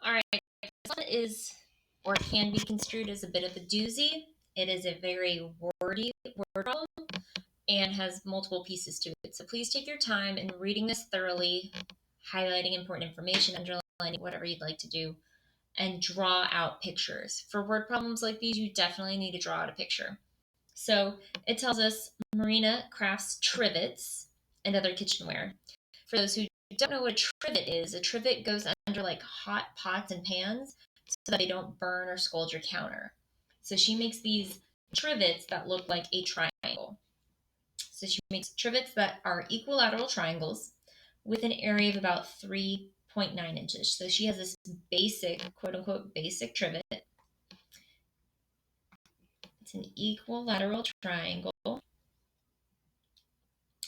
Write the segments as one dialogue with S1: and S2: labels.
S1: All right, this one is or can be construed as a bit of a doozy. It is a very wordy word problem and has multiple pieces to it. So please take your time in reading this thoroughly, highlighting important information, underlining whatever you'd like to do, and draw out pictures. For word problems like these, you definitely need to draw out a picture. So it tells us Marina crafts trivets and other kitchenware. For those who don't know what a trivet is, a trivet goes under like hot pots and pans so that they don't burn or scald your counter. So she makes these trivets that look like a triangle. So she makes trivets that are equilateral triangles with an area of about 3.9 inches. So she has this basic, quote unquote, basic trivet. It's an equilateral triangle.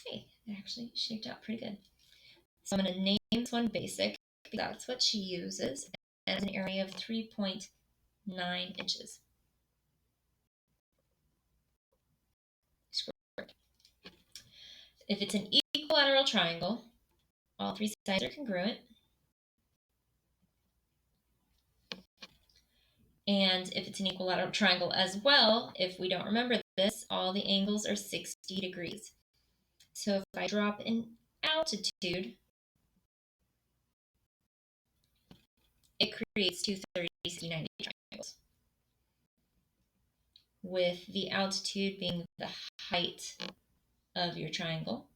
S1: Hey, it actually shaped out pretty good. So I'm going to name this one basic because that's what she uses, and it's an area of 3.9 inches squared. If it's an equilateral triangle, all three sides are congruent. And if it's an equilateral triangle as well, if we don't remember this, all the angles are 60 degrees. So if I drop an altitude, it creates two 30, 60, 90 triangles, with the altitude being the height of your triangle.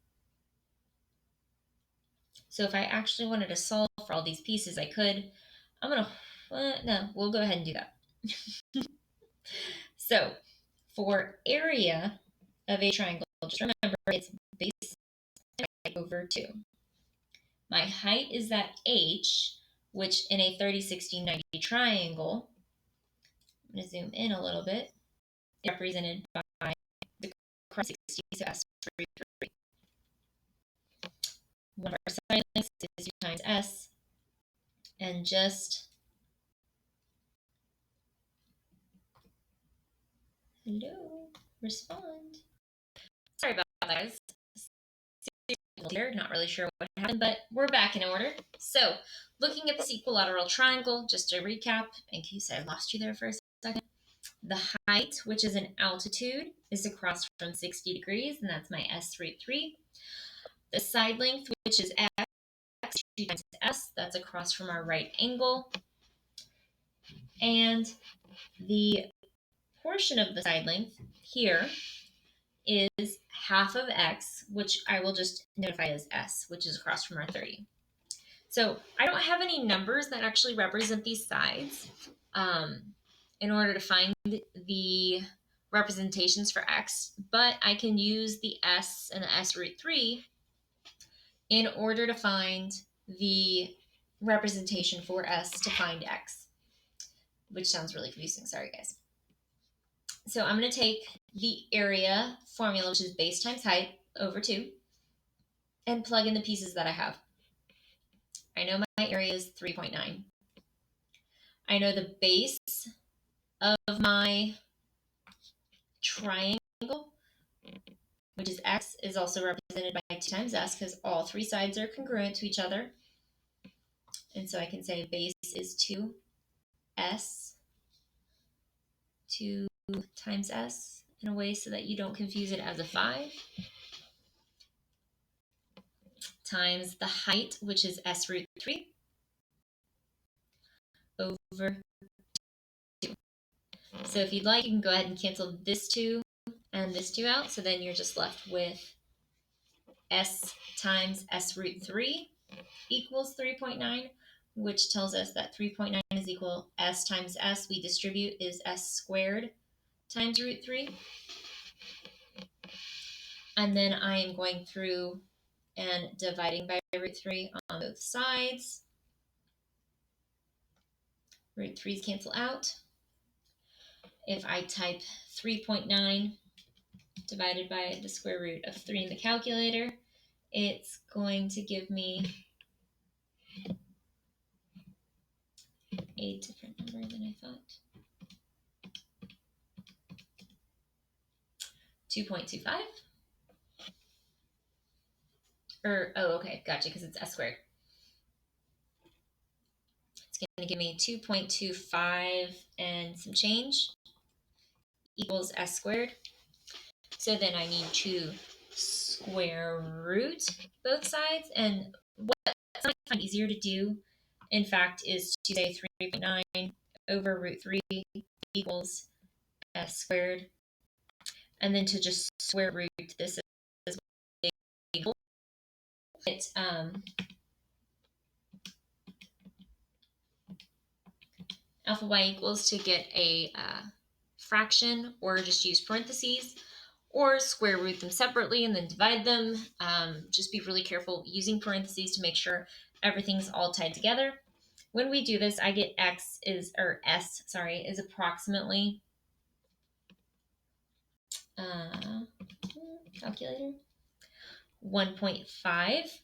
S1: So if I actually wanted to solve for all these pieces, I could. No, we'll go ahead and do that. So for area of a triangle, just remember it's base over 2. My height is that h, which in a 30, 60, 90 triangle, I'm going to zoom in a little bit, is represented by the cross 60, so s. One of our side lengths is 2 times s, and just hello, respond. Sorry about that, guys. Not really sure what happened, but we're back in order. So, looking at this equilateral triangle, just to recap, in case I lost you there for a second, the height, which is an altitude, is across from 60 degrees, and that's my S33. The side length, which is x, 2 times s, that's across from our right angle. And the portion of the side length here is half of x, which I will just notify as s, which is across from our 30. So I don't have any numbers that actually represent these sides. In order to find the representations for x, but I can use the s and the s root 3 in order to find the representation for s to find x, which sounds really confusing. Sorry, guys. So I'm going to take the area formula, which is base times height over 2, and plug in the pieces that I have. I know my area is 3.9. I know the base of my triangle, which is x, is also represented by 2 times s because all three sides are congruent to each other. And so I can say base is 2s, 2 times s, in a way so that you don't confuse it as a 5, times the height, which is s root 3, over 2. So if you'd like, you can go ahead and cancel this 2 and this 2 out. So then you're just left with s times s root 3 equals 3.9, which tells us that 3.9 is equal s times s. We distribute is s squared times root 3. And then I am going through and dividing by root 3 on both sides. Root 3's cancel out. If I type 3.9 divided by the square root of 3 in the calculator, it's going to give me a different number than I thought. 2.25. Oh, okay, gotcha, because it's s squared. going to give me 2.25 and some change equals s squared. So then I need to square root both sides. And what I find easier to do, in fact, is to say 3.9 over root 3 equals s squared. And then to just square root this as well. It's alpha y equals to get a fraction, or just use parentheses, or square root them separately and then divide them. Just be really careful using parentheses to make sure everything's all tied together. When we do this, I get s is approximately calculator 1.5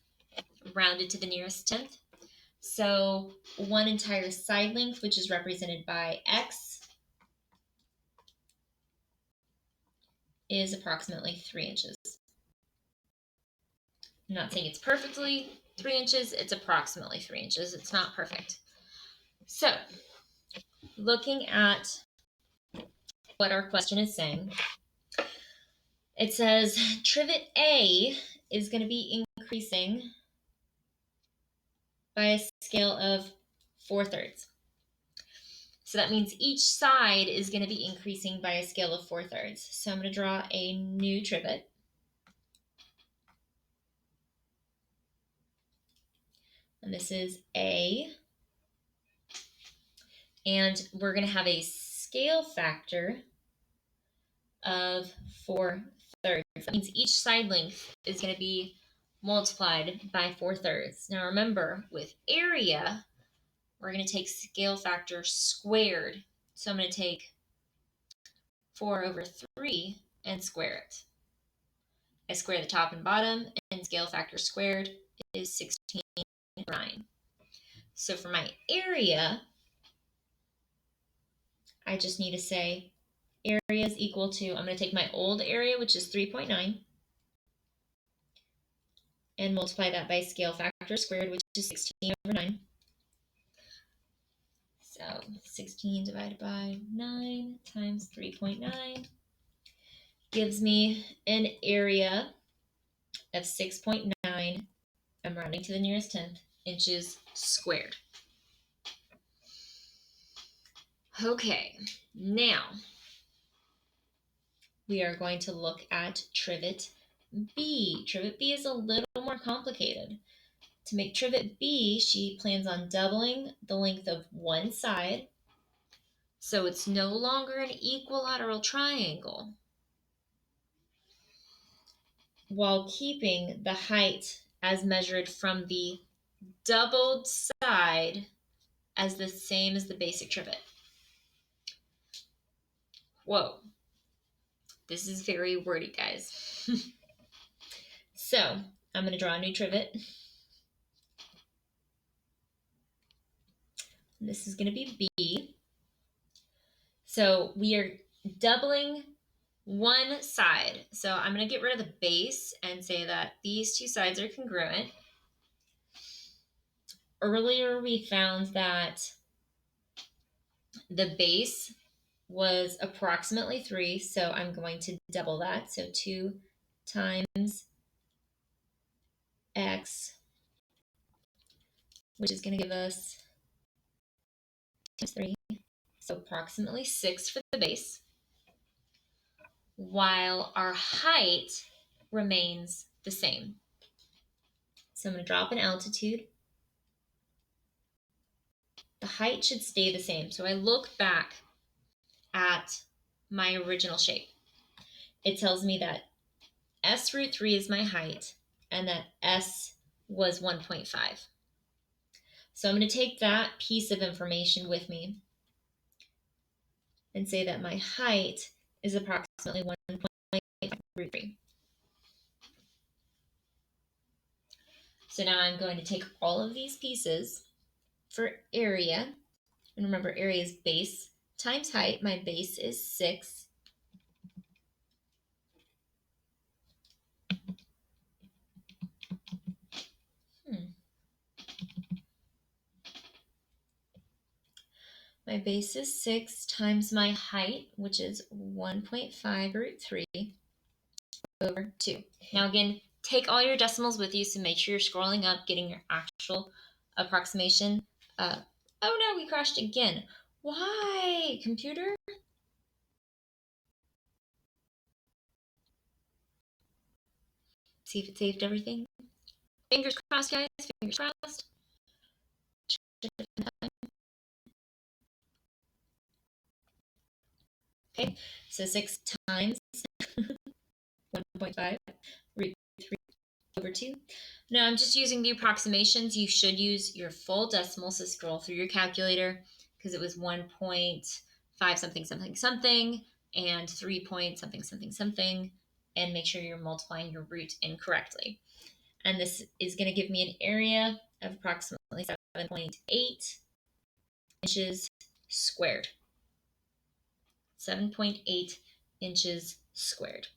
S1: rounded to the nearest tenth. So one entire side length, which is represented by x, is approximately 3 inches. I'm not saying it's perfectly 3 inches, it's approximately 3 inches. It's not perfect. So, looking at what our question is saying, it says trivet A is going to be increasing by a scale of 4/3. So that means each side is going to be increasing by a scale of 4/3. So I'm going to draw a new trivet. And this is A. And we're going to have a scale factor of 4/3. That means each side length is going to be multiplied by 4/3. Now remember, with area, we're going to take scale factor squared. So I'm going to take 4/3 and square it. I square the top and bottom, and scale factor squared is 16/9. So for my area, I just need to say area is equal to, I'm going to take my old area, which is 3.9, and multiply that by scale factor squared, which is 16/9. So 16 divided by 9 times 3.9 gives me an area of 6.9, I'm rounding to the nearest tenth, inches squared. Okay, now we are going to look at trivet B. Trivet B is a little more complicated. To make trivet B, she plans on doubling the length of one side, so it's no longer an equilateral triangle, while keeping the height as measured from the doubled side as the same as the basic trivet. Whoa, this is very wordy, guys. So I'm going to draw a new trivet. This is going to be B. So we are doubling one side. So I'm going to get rid of the base and say that these two sides are congruent. Earlier we found that the base was approximately 3, so I'm going to double that. So 2 times x, which is going to give us 3, so approximately 6 for the base, while our height remains the same. So I'm going to drop an altitude. The height should stay the same. So I look back at my original shape. It tells me that s√3 is my height and that s was 1.5. So I'm going to take that piece of information with me and say that my height is approximately 1.5√3. So now I'm going to take all of these pieces for area. And remember, area is base times height. My base is 6. My base is 6 times my height, which is 1.5 root 3 over 2. Now again, take all your decimals with you, so make sure you're scrolling up, getting your actual approximation. Oh no, we crashed again. Why, computer? See if it saved everything. Fingers crossed, guys. Fingers crossed. Okay, so 6 times 1.5 root 3 over 2. Now I'm just using the approximations. You should use your full decimals, so scroll through your calculator, because it was 1.5 something something something and 3 point something something something, and make sure you're multiplying your root incorrectly. And this is going to give me an area of approximately 7.8 inches squared. 7.8 inches squared.